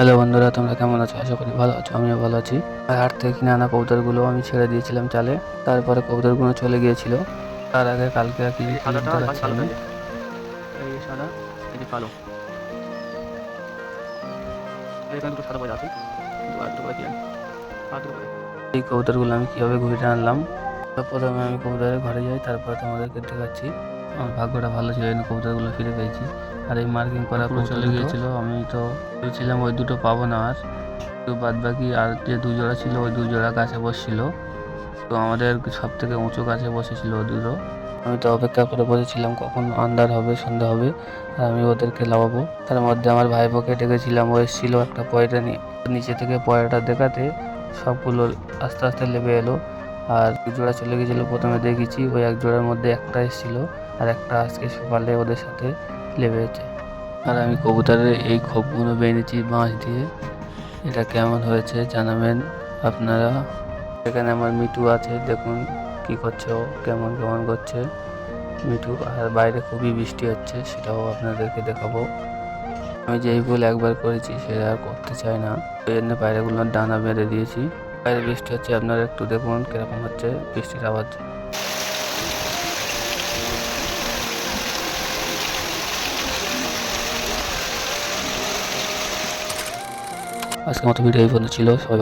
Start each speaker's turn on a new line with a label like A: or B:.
A: Hello বন্ধুরা, তোমরা কেমন আছো? আশা করি ভালো আছো। আমিও ভালো আছি। হাট থেকে কিনে আনা কবুতরগুলো আমি ছেড়ে দিয়েছিলাম চালে। তারপরে কবুতরগুলো চলে গিয়েছিল। তার আগে কালকে কিছু ক্লিপ দেখাচ্ছি আমি।
B: এই সাদা, এই যে কালো, এখানে দুটো সাদা বই আছে, কিন্তু আর দুটো করে কি জানি, আর দুটো করে।
A: এই কবুতরগুলো আমি কিভাবে ঘুরে আনলাম। তো প্রথমে আমি কবুতরের ঘরে যাই, তারপরে তোমাদেরকে দেখাচ্ছি। আমার ভাগ্যটা ভালো ছিল, এই কবুতরগুলো ফিরে পেয়েছি। আর এই মার্কিং করা পুরো চলে গিয়েছিল। আমি তো ভেবেছিলাম ওই দুটো পাবো না, আর তো বাদ বাকি আর যে দুজোড়া ছিল ওই দুজোড়া গাছে বসছিল। তো আমাদের সব থেকে উঁচু গাছে বসেছিল ও দুটো। আমি তো অপেক্ষা করে বসেছিলাম কখন আন্ধার হবে, সন্ধ্যা হবে, আর আমি ওদেরকে লাগাবো। তার মধ্যে আমার ভাইপোকে ডেকেছিলাম, ও এসেছিল একটা পয়রা নিয়ে। নিচে থেকে পয়রাটা দেখাতে সবগুলো আস্তে আস্তে লেবে এলো। আর দু জোড়া চলে গেছিলো, প্রথমে দেখেছি ওই এক জোড়ার মধ্যে একটা এসেছিল, আর একটা আজকে সকালে ওদের সাথে লেবেছে। আর আমি কবুতরের এই খোপগুলো বেঁধেছি বাঁশ দিয়ে। এটা কেমন হয়েছে জানাবেন আপনারা। এখানে আমার মিঠু আছে, দেখুন কি করছে ও, কেমন কেমন করছে মিঠু। আর বাইরে খুবই বৃষ্টি হচ্ছে, সেটাও আপনাদেরকে দেখাবো। আমি যেই ভুল একবার করেছি সেটা আর করতে চাই না, ওই জন্য পায়রাগুলোর ডানা বেঁধে দিয়েছি। বাইরে বৃষ্টি হচ্ছে, আপনারা একটু দেখুন কিরকম হচ্ছে বৃষ্টির আওয়াজ। আজকের মতো ভিডিও এই পর্যন্ত ছিল। সবাই